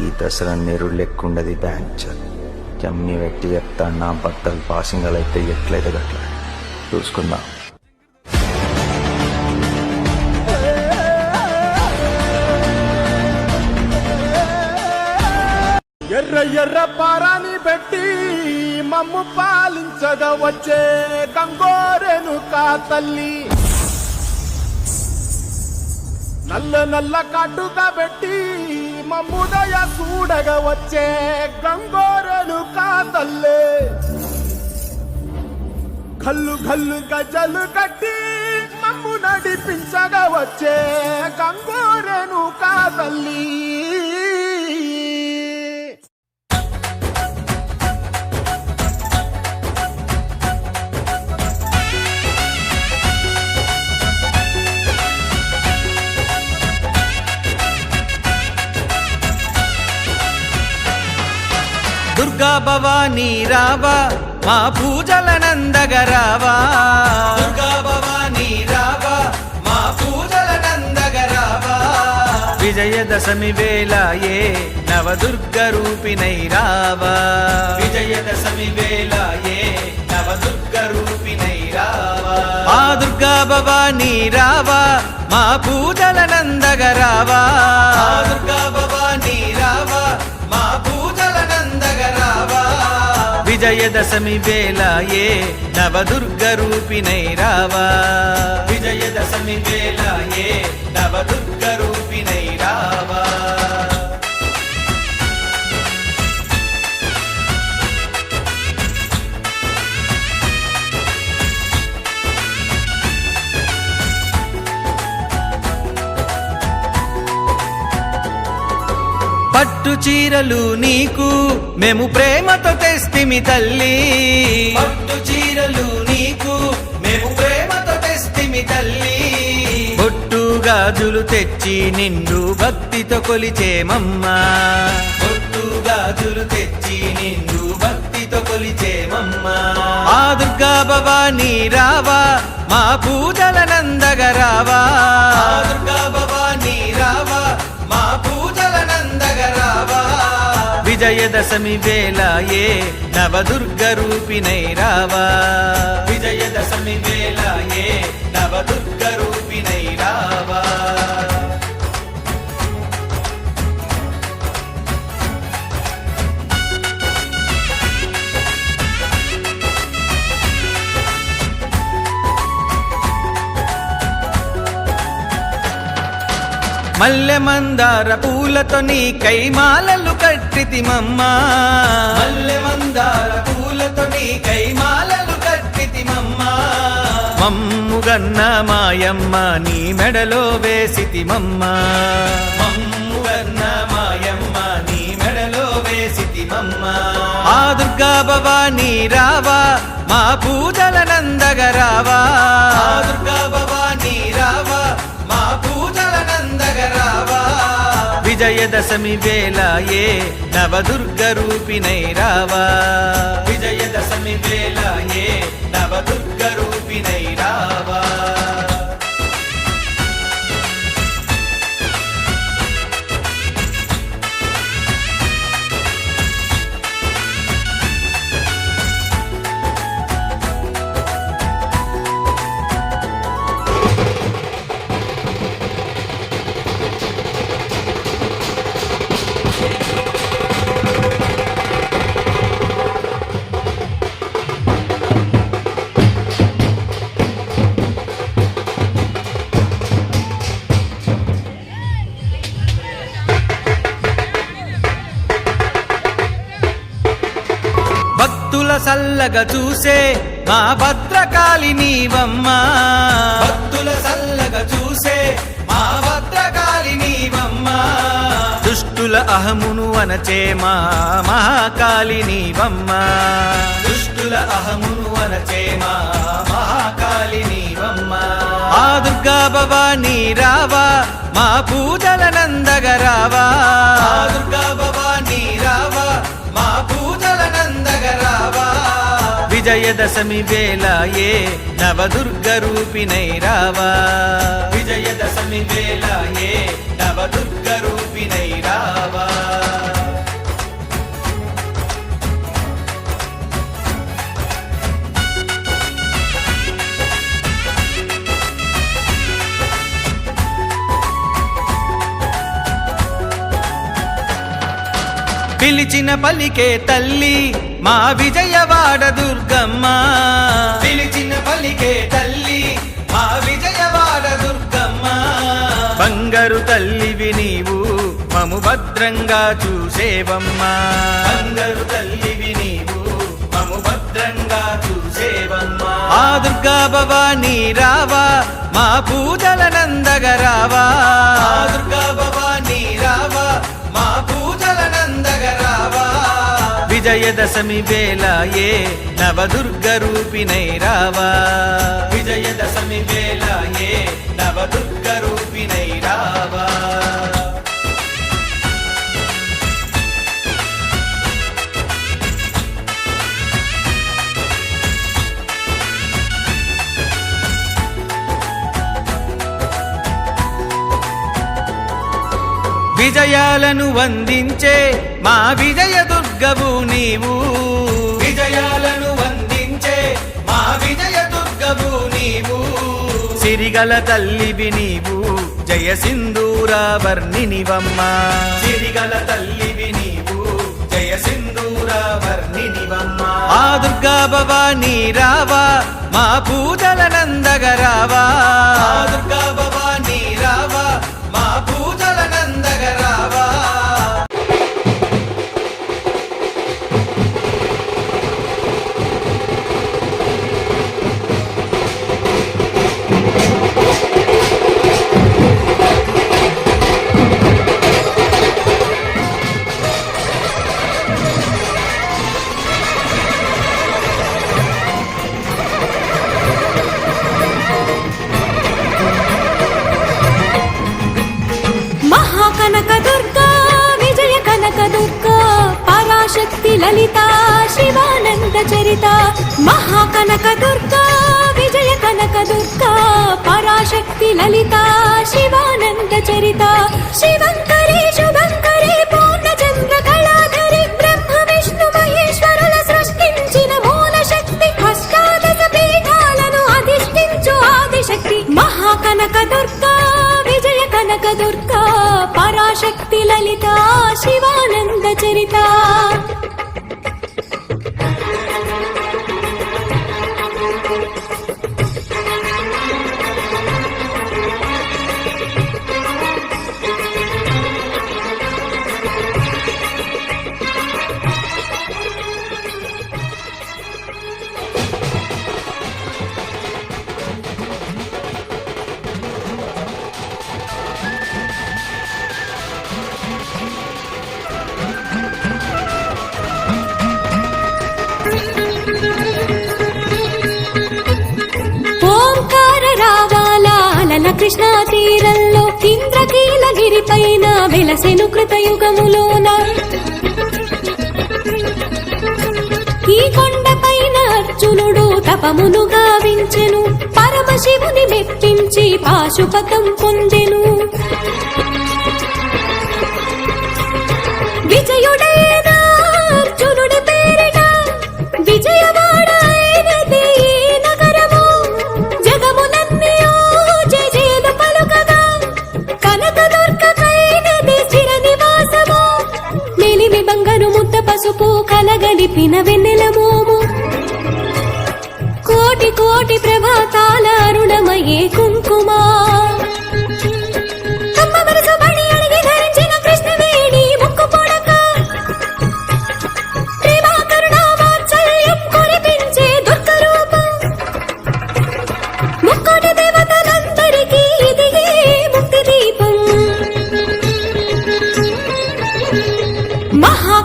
ఈ దసరా నెరుడు లెక్కుండది బ్యాంచ్ జమ్మి వెట్టి చెప్తాను నా బట్టలు పాసింగలు అయితే ఎట్లయితే గట్ల చూసుకుందాం. ఎర్ర ఎర్ర పారాని పెట్టి మమ్ము పాలించద వచ్చే గంగోరెను కా తల్లి, నల్ల నల్ల కాటుగా పెట్టి మమ్ముదయ చూడగ వచ్చే గంగోరెను కా తల్లి, గల్లు గల్లు గజలు కట్టి మమ్ము నడిపించగా వచ్చే గంగోరెను కా తల్లి. దుర్గా భవానీ రావా మా పూజలనందగ రావా, దుర్గా భవానీ రావా మా పూజలనందగ రావా, విజయదశమి వేళ ఏ నవదుర్గ రూపిణై రావా, విజయదశమి వేళ ఏ నవదుర్గ రూపిణై రావా, ఆ దుర్గా భవానీ రావా మా పూజలనందగ రావా, దుర్గా భవానీ రావా మా పూజలనందగ రావా, విజయదశమి వేళ ఏ నవదుర్గ రూపిణై రావా, విజయదశమి వేళ ఏ నవదుర్గ రూపిణై రావా. పట్టు చీరలు నీకు మేము ప్రేమతో తెస్తిమి తల్లి, పట్టు చీరలు నీకు మేము ప్రేమతో తెస్తిమి తల్లి, బొట్టు గాజులు తెచ్చి నిండు భక్తితో కొలిచేమమ్మా, బొట్టు గాజులు తెచ్చి నిండు భక్తితో కొలిచేమమ్మా, ఆ దుర్గా భవానీ రావా మా పూజలనందగ రావా, దుర్గా భవానీ రావా మా పూజలనందగ రావా, విజయదశమి వేళ ఏ నవదుర్గ రూపిణై రావా, విజయదశమి వేళ ఏ నవదుర్గ రూపిణై రావా. మల్లె మందార పూలతో నీ కైమాలలు కట్టితిమమ్మా, మల్లె మందార పూలతో నీ కైమాలలు కట్టితిమమ్మా, మమ్ముగన్న మాయమ్మ నీ మెడలో వేసితిమమ్మా, మమ్ముగన్న మాయమ్మ నీ మెడలో వేసితిమమ్మా, ఆ దుర్గా భవానీ రావా మా పూజలనందగ రావా, దుర్గా భవానీ రావా మా పూజలనందగ రావా, విజయదశమి వేళ ఏ నవదుర్గ రూపిణై రావా, విజయదశమి వేళ ఏ నవదుర్గ రూపిణై రావా. భక్తుల సల్లగా చూసే మా భద్రకాళి నీవమ్మా, భక్తుల సల్లగా చూసే మా భద్రకాళి నీవమ్మా, దుష్టుల అహమును అనచే మా మహాకాళి నీవమ్మా, దుష్టుల అహమును అనచే మా మహాకాళి నీవమ్మా, ఆ దుర్గా భవానీ రావా మా పూజలనందగ రావా, దుర్గా భవానీ రావా మా పూజలనందగ రావా, విజయదశమి వేళ ఏ నవదుర్గ రూపిణై రావా, విజయదశమి వేళ ఏ నవదుర్గ రూపిణై రావా. పిలిచిన పలికే తల్లి మా విజయవాడ దుర్గమ్మ. పిలిచిన పలికే తల్లి మా విజయవాడ దుర్గమ్మ. బంగారు తల్లివి నీవు మము భద్రంగా చూసేవమ్మా. బంగారు తల్లివి నీవు మము భద్రంగా చూసేవమ్మా. ఆ దుర్గా భవానీ రావా మా పూజల నందగరావా. ఆ దుర్గా భవానీ రావా మా పూజల నందగరావా. విజయదశమి వేళ ఏ నవదుర్గ రూపిణై రావా. విజయదశమి వేళ ఏ నవదుర్గ రూపిణై రావా. విజయాలను వందించే మా విజయ దుర్గవు నీవు. విజయాలను వందించే మా విజయ దుర్గవు నీవు. సిరిగల తల్లివి నీవు జయ సింధూర వర్ణినివమ్మ. సిరిగల తల్లివి నీవు జయ సింధూర వర్ణినివమ్మ. ఆ దుర్గా భవానీ రావా మా పూజల నందగరావా. ఆ దుర్గా భవానీ రావా మా పూజల నందగరావా. కనకదుర్గా విజయ కనకదుర్గా పరాశక్తి లలిత శివానంద చరిత. మహాకనకదుర్గా విజయ కనకదుర్గా పరాశక్తి లలిత శివానంద చరిత. శివంకరి శుభంకరి పూర్ణచంద్ర కళాధరి బ్రహ్మ విష్ణు మహేశ్వరుల సృష్టించిన మూల శక్తి. అష్టాదశ పీఠాలను అధిష్ఠించు ఆదిశక్తి. మహాకనకదుర్గా విజయ కనకదుర్గా పరాశక్తి లలిత శివానంద చరిత. కృష్ణా తీరంలో ఇంద్రకీలగిరి పైన వెలసెను కృతయుగములోన. ఈ కొండ పైన అర్జునుడు తపమును గావించెను. పరమశివుని మెప్పించి పాశుపతం పొందెను. విజయుడైన అర్జునుడి పేరిట విజయవాడ అయినది నగరము. జగములన్నీ జయజయలు పలుకగా కనకదుర్గకైనది స్థిర నివాసము. నిలిమి బంగారు ముద్ద పసుపు కలగలిపిన వెన్నెల మోము. కోటి కోటి ప్రభాతాల అరుణమయే కుంకుమా.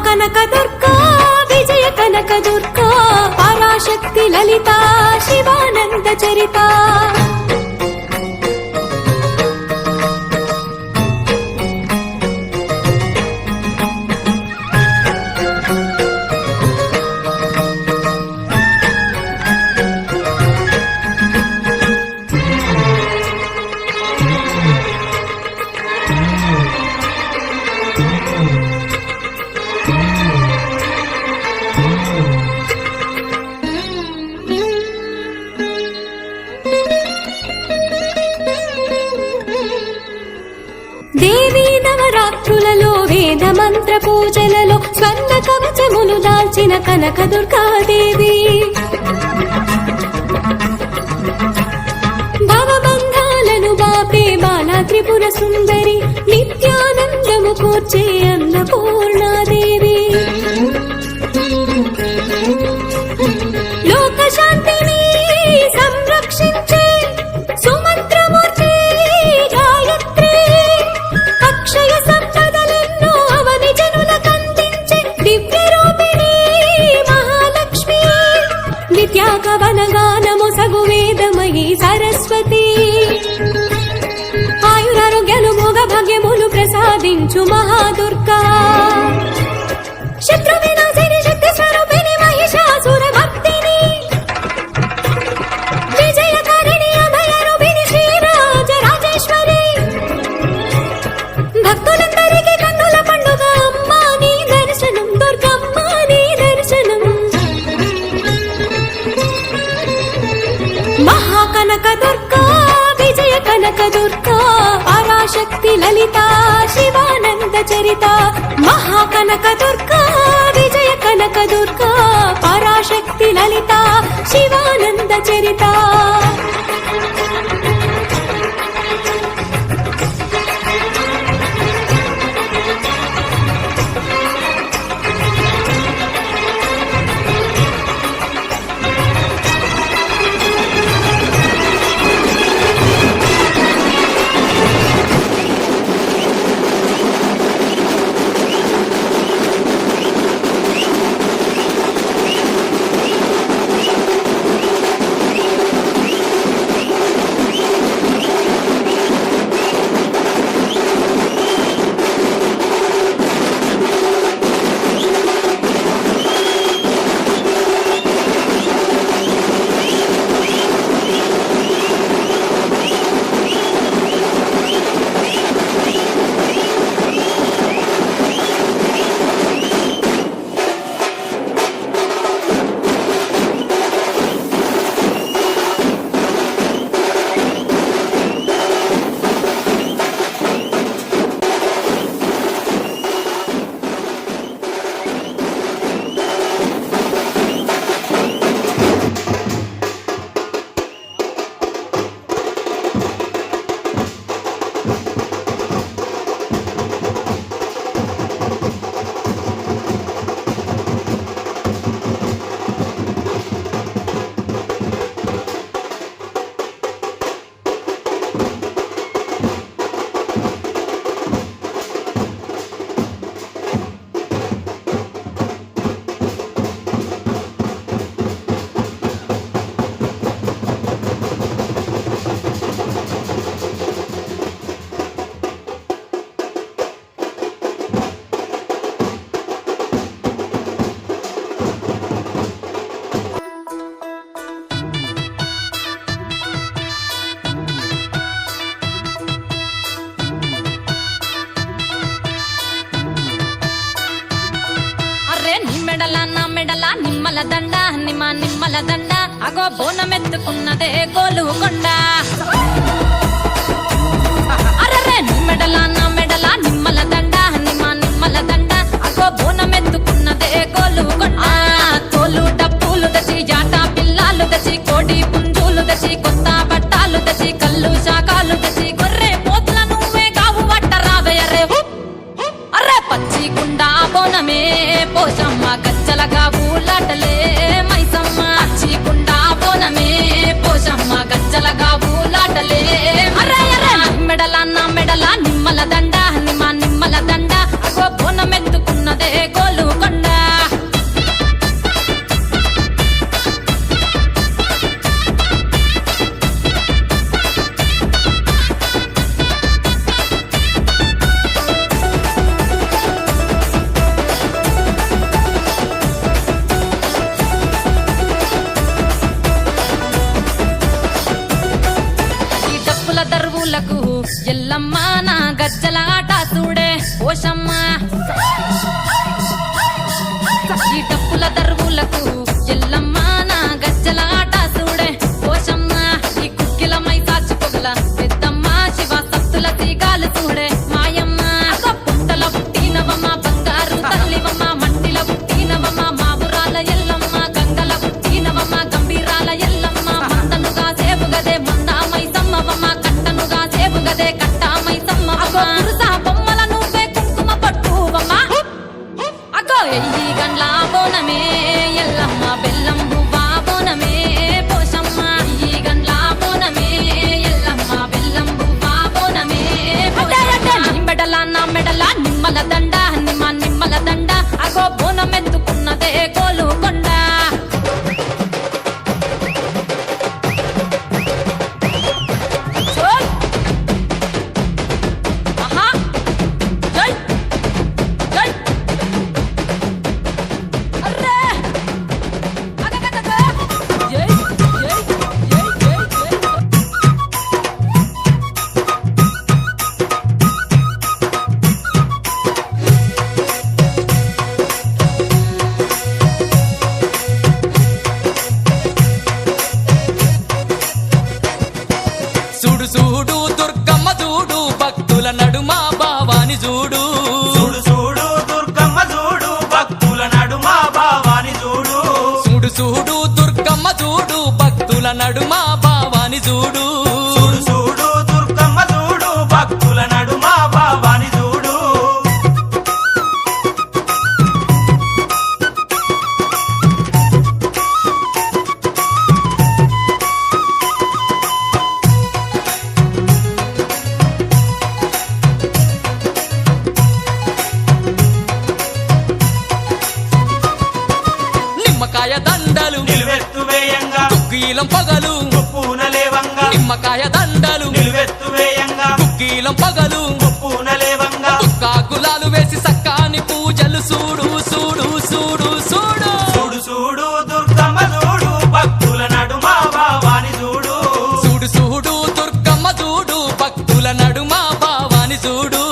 కనకదుర్గా విజయ కనకదుర్గా పరాశక్తి లలిత శివానంద చరిత. వెలసిన కనక దుర్గాదేవి భవబంధాలను బాపే బాలా త్రిపుర సుందరి నిత్యానందము కూర్చే అన్నపూర్ణాదేవి లోక శాంతిని సంరక్షించే సుమంత్రమూర్తి గాయత్రి అక్షయ సంపదలెన్నో అవని జనులకందించే దివ్య రూపిణి మహాలక్ష్మి విద్యాకవన గానము సగు వేదమయీ సరస్వతి ఆయురారోగ్యాలు భోగ భాగ్యములు ప్రసాదించు మహాదుర్గా శత్రు వినాశిని శక్తి స్వరూపిణి మహిషాసుర భక్తిని విజయకారిణి అభయ రూపిణి శ్రీరాజ రాజేశ్వరి భక్తులందరికీ కన్నుల పండుగ అమ్మా నీ దర్శనం దుర్గమ్మ నీ దర్శనం మహాకనక దుర్గా విజయ కనక దుర్గా పరాశక్తి లలిత శివానంద చరిత మహాకనక దుర్గా విజయ కనక దుర్గా పరాశక్తి లలిత శివానంద చరిత నిమ్మల దండ నిమ్మల దండ అగో బోనమెత్తుకున్నదే గోలుకొండ అరరే నా మెడల నిమ్మల దండ నిమ్మల దండ అగో బోనమెత్తుకున్నదే గోలుకొండ తోలు డప్పులు దచి జాట పిల్లాలు దచి కోడి పుంజులు దచి కొత్త బట్టాలు దచి కళ్ళు శాకాలు దచి గొర్రె పోతుల నువ్వే కావు వట్ట రావయ్యరే అరే పచ్చి గుండా బోనమే పోషమ్మ గచ్చలగా ఊలాటలే మైసమ్మ పచ్చి గుండా బోనమే పోషమ్మ గచ్చలగా ఊలాటలే అరే అరే నా మెడల నిమ్మల దండ నిమ్మల దండ అగో బోనమెత్తుకున్నదే గోలుకొండ ఎల్లమ్మ నా గజ్జల ఆట చూడే పోషమ్మ ఈ డప్పుల దరువులకు ఎల్లమ్మ నా గజ్జల ఆట చూడే పోషమ్మ ఈ కుక్కిల మై సాచి పొగల పెద్దమ్మ శివ సత్తుల తీగాలు చూడే మాయమ్మ పుట్టల పుట్టినవమ్మ బంగారు తల్లివమ్మ మంటిల పుట్టినవమ్మ మావురా ఎయ్యి గండ్ల బోనమే ఎల్లమ్మ బెల్లం బువ్వా బోనమే పోషమ్మ ఎయ్యి గండ్ల బోనమే ఎల్లమ్మ బెల్లం బువ్వా బోనమే నీ మెడల నా మెడల నిమ్మల దండ నిమ్మల దండ అగో బోనం ఎత్తుకున్నదే కోలుకొండ చూడు చూడు దుర్గమ్మ చూడు భక్తుల నడుమ భావాని చూడు చూడు చూడు దుర్గమ్మ చూడు భక్తుల నడుమ భావాని చూడు చూడు చూడు దుర్గమ్మ చూడు భక్తుల నడుమ భావాని చూడు చూడు చూడు దుర్గమ్మ చూడు భక్తుల నడుమ భావాని చూడు నిమ్మకాయ దండలు నిలువెత్తు వేయంగా కుక్కీలం పగలు పూన లేవంగా నిమ్మకాయ దండలు నిలువెత్తు వేయంగా కుక్కీలం పగలు పూన లేవంగా కాకులాలు వేసి సక్కాని పూజలు చూడు చూడు చూడు చూడు చూడు చూడు దుర్గమ్మ చూడు భక్తుల నడుమ భావాని చూడు చూడు చూడు దుర్గమ్మ చూడు భక్తుల నడుమ భావాని చూడు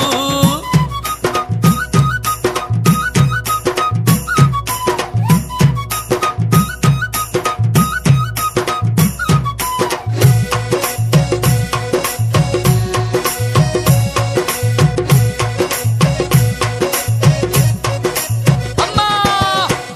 అమ్మా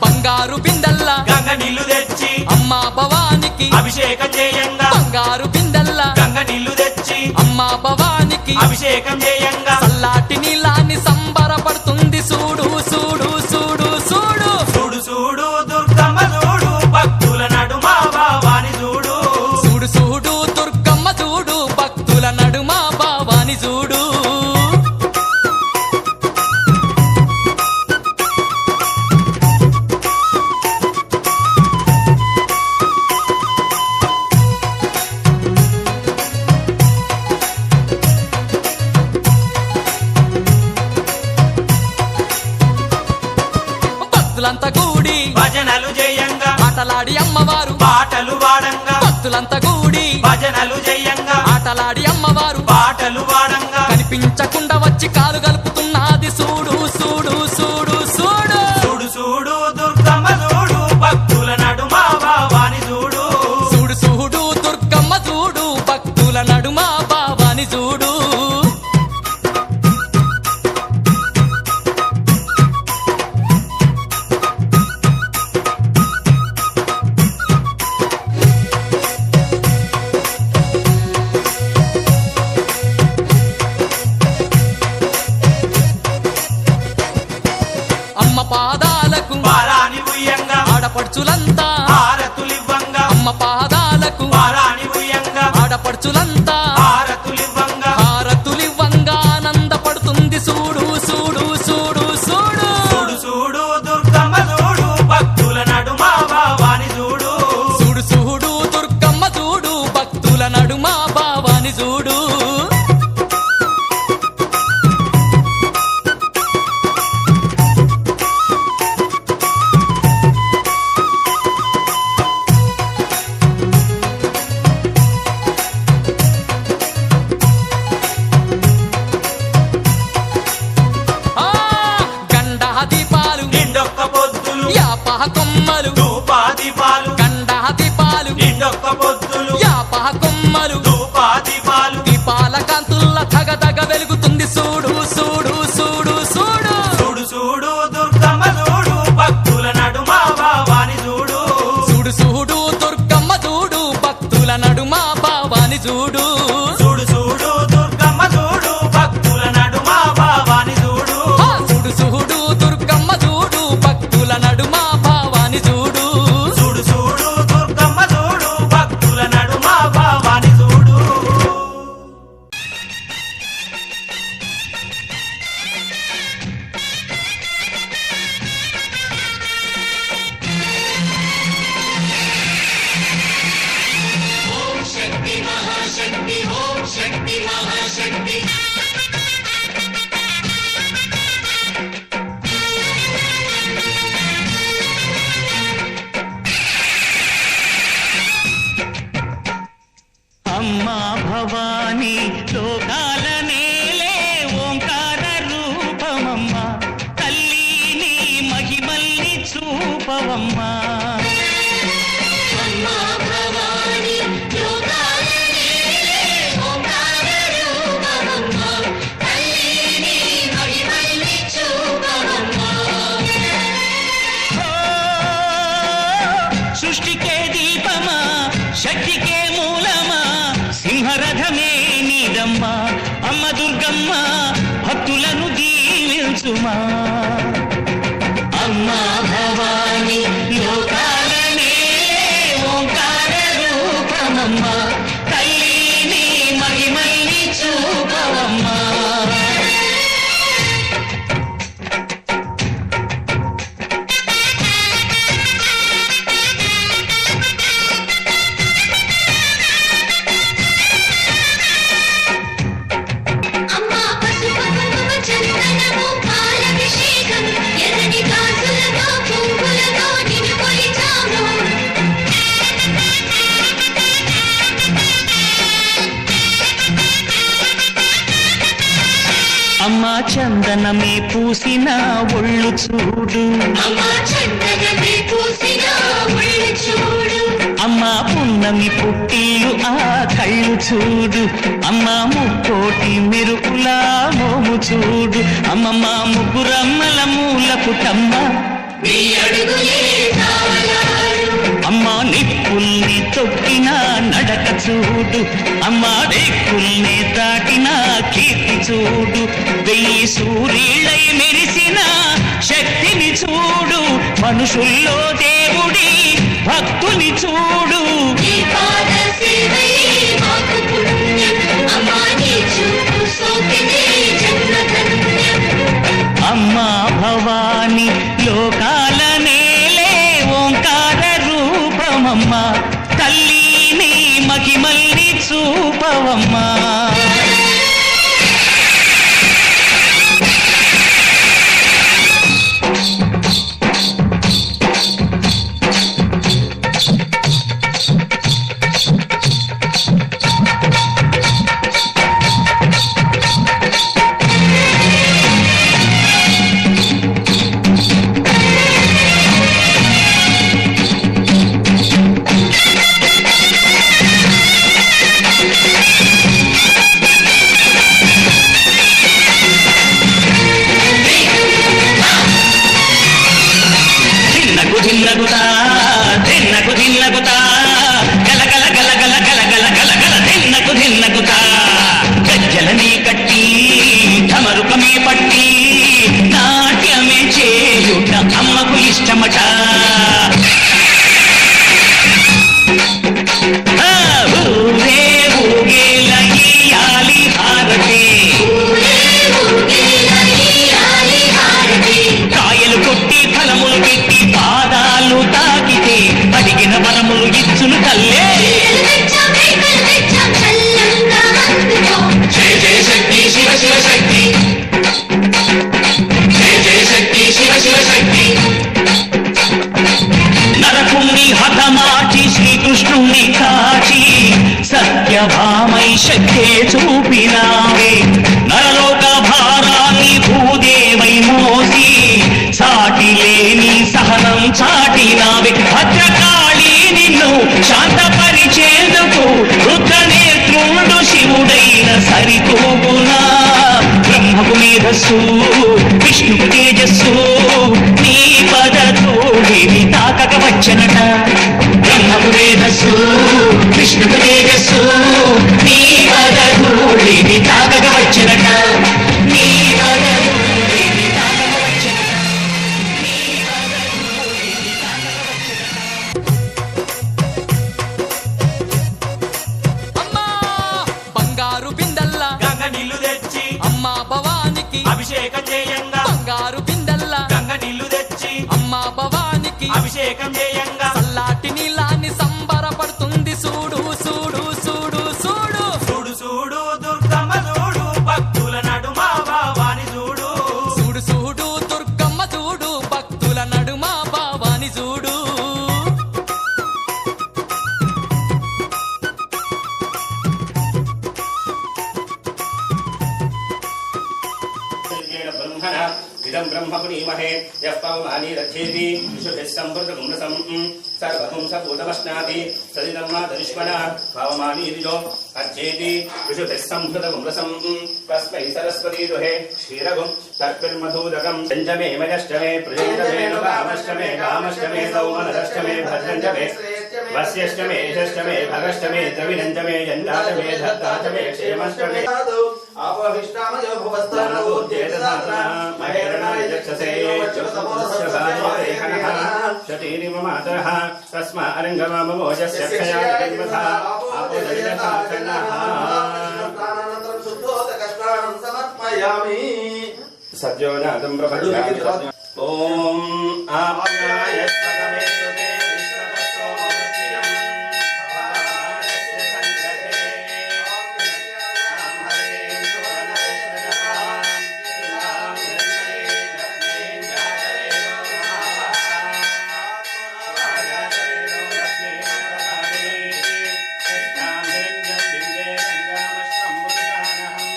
బంగారు బిందల్లా గంగ నీళ్లు తెచ్చి అమ్మా భవానికి అభిషేకం చేయంగా బంగారు బిందల్లా గంగ నీళ్లు తెచ్చి అమ్మా భవానికి అభిషేకం చేయంగా చల్లాటి నీలాన్ని సంబరపడుతుంది చూడు చూడు చూడు చూడు చూడు చూడు దుర్గమ్మ చూడు భక్తుల నడుమ భావాని చూడు చూడు చూడు దుర్గమ్మ చూడు భక్తుల నడుమ భావాని చూడు భక్తులంతా కూడి భజనలు చేయంగా ఆటలాడి అమ్మవారు పాటలు వాడంగా భక్తులంతా కూడి భజనలు చేయంగా ఆటలాడి అమ్మవారు పాటలు వాడంగా కనిపించకుండా వచ్చి కాలు కలుపుతున్నది చూడు చూడు చూడు చూడు చూడు చూడు దుర్గమ్మ చూడు భక్తుల నడుమ భావాని చూడు చూడు చూడు దుర్గమ్మ చూడు భక్తుల నడుమ భావాని చూడు అమ్మ పాదాలకు పారాని ఉయ్యంగా ఆడపడుచులంతా హారతులివ్వంగా అమ్మ పాదాలకు పారాని ఉయ్యంగా ఆడపడుచులంతా హారతులివ్వంగా హారతులివ్వంగా ఆనందపడుతుంది చూడు చూడు చూడు చూడు చూడు చూడు దుర్గమ్మ చూడు భక్తుల నడుమ భావాని చూడు చూడు చూడు దుర్గమ్మ చూడు భక్తుల నడుమ భావాని చూడు ఆ గండ దీపాలు నిండొక్క పొద్దులు యాపహ కొమ్మలు ధూపాదీపాలు గండ దీపాలు నిండొక్క పొద్దులు యాపహ కొమ్మలు ధూపాదీపాలు దీపాల కాంతుల్ల తగదగ వెలుగుతుంది చూడు చూడు చూడు చూడు చూడు చూడు దుర్గమ్మ చూడు భక్తుల నడుమ భావాని చూడు చూడు చూడు దుర్గమ్మ చూడు భక్తుల నడుమ భావాని చూడు చూడు చూడు దుర్గమ్మ చూడు భక్తుల నడుమ భావాని చూడు ఆ చూడు చూడు దుర్గమ్మ చూడు అమ్మా అమ్మా భవాని లోకాలనే ఓంకార రూపమమ్మా తల్లిని మహిమల్ని చూపవమ్మా అమ్మా పసుపు కుంకుమ చందనము పాలభిషేకం ఎర్రని గాజులతో పువ్వులతో నిన్ను కొలిచాము అమ్మా చందనమే పూసిన ఒళ్ళు చూడు అమ్మా చందనమే పూసిన ఒళ్ళు చూడు అమ్మా పున్నమి పుట్టిల్లు ఆ కళ్ళు చూడు అమ్మా ముక్కోటి మెరుపులా మోము చూడు అమ్మమ్మ ముగ్గురమ్మల మూల పుట్టమ్మ నీ అడుగులే తాళాలు అమ్మా నిప్పుల్ని తొక్కిన నడక చూడు అమ్మా రేకుల్ని దాటిన కీర్తి చూడు వెయ్యి సూర్యులై మెరిసిన శక్తిని చూడు మనుషుల్లో దేవుడి భక్తుని చూడు నీ పాద సేవయే మాకు పుణ్యం అమ్మా నీ చూపు సోకినే జన్మధన్యం అమ్మా భవాని లోకాల నేలే ఓంకార రూపమమ్మా తల్లిని మహిమల్ని చూపవమ్మా ధిన్నగుతా ధిన్నగుతా గల గల గల గల గల గల గల గల ధిన్నగుతా గజ్జలనే కట్టి ఢమరుకమే పట్టి నాట్యమే చేయుట అమ్మకు ఇష్టమట ఊరే ఊగేల ఇయ్యాలి హారతి కాయలు కొట్టి ఫలములు పెట్టి పాదాలు తాకితే అడిగిన వరములు ఇచ్చును తల్లే జయ జయ శక్తి శివ శివ శక్తి జయ జయ శక్తి శివ శివ శక్తి నరకుణ్ణి హతమాచి శ్రీకృష్ణుణ్ణి కాచి సత్యభామై శక్తే చూపినావే నరలోక భారాన్ని భూదేవై మోసి సాటి లేని సహనం చాటినావే భద్రకాళి నిన్ను శాంతపరిచేందుకు రుద్రనేత్రుడు శివుడైన సరితూగునా బ్రహ్మకు మేధస్సు విష్ణుకు తేజస్సు నీ పద తోడిని తాకక వచ్చనట బ్రహ్మకు మేధస్సు విష్ణుకు తేజస్సు నీ పద తోడిని తాకక వచ్చనట నీ పద తోడిని తాకక వచ్చనట నీ పద తోడిని తాకక వచ్చనట అమ్మా బంగారు బిందల్లా గంగ నీళ్లు తెచ్చి అమ్మా భవానికి అభిషేకం చేయంగా బంగారు బిందల్లా గంగ నీళ్లు తెచ్చి అమ్మా భవానికి అభిషేకం చేయంగా చల్లాటి నీలాన్ని సంబరపడుతుంది చూడు చూడు చూడు చూడు చూడు చూడు దుర్గమ్మ చూడు భక్తుల నడుమ భావాని చూడు చూడు చూడు దుర్గమ్మ చూడు భక్తుల నడుమ భావాని చూడు బ్రహ్మణ ఇదం బ్రహ్మపుణీమహే యః పవమాని రథేతి విశుభిः సంవృతగుంసం సర్వపుంసభూతమశ్నాతి సదిదం మాతరిష్మణ పవమాని దిజో అర్చేతి విశుభిः సంవృతగుంసం తస్మై సరస్వతీ దుహే క్షీరగుం తర్పిర్మధూదకం పంచమే మయష్టమే ప్రజంజమే కామష్టమే కామష్టమే సౌమనష్టమే భద్రంజమే వస్యష్టమే యశష్టమే భగష్టమే ద్రవిణంజమే జండాటమే ధత్తాటమే క్షేమష్టమే ఆపోహిష్టామయో భువస్థానూర్జేతదాత్ర మహేరణాయ చక్షసే జ్యోతమోదస్య భాజోదేహనః శతీరివ మాతరః తస్మారంగమమోజస్య క్షయాతిర్వథా ఆపోదయతాసనః శుద్ధోదకష్టానం సమర్పయామి సత్యో జాతం ప్రపద్యామి ఓం ఆప్యాయ స్వతమే సుతే విశ్వతస్తో మృత్యం భారస్య సంగతే నామహరేం సువనశ్రదాం నాం ధన్మనే లక్ష్మీం జాతవేదో నమః లక్ష్మీం నరకామినీ కృష్ణాం నిరంజం బిందే గంగామశ్వం పురుషానహం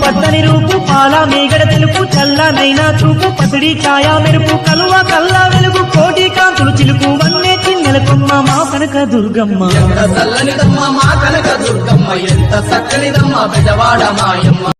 పచ్చని రూపు పాల మేగడ తెలుపు చల్లనైనా చూపు పసిడి ఛాయ మెరుపు కలువ కల్లా వెలుగు కోటి కాంతులు చిలుకు వన్నే చిన్నెల కొమ్మ మా కనక దుర్గమ్మ ఎంత చల్లనిదమ్మ మా కనక దుర్గమ్మ ఎంత చక్కనిదమ్మ బెజవాడ మాయమ్మ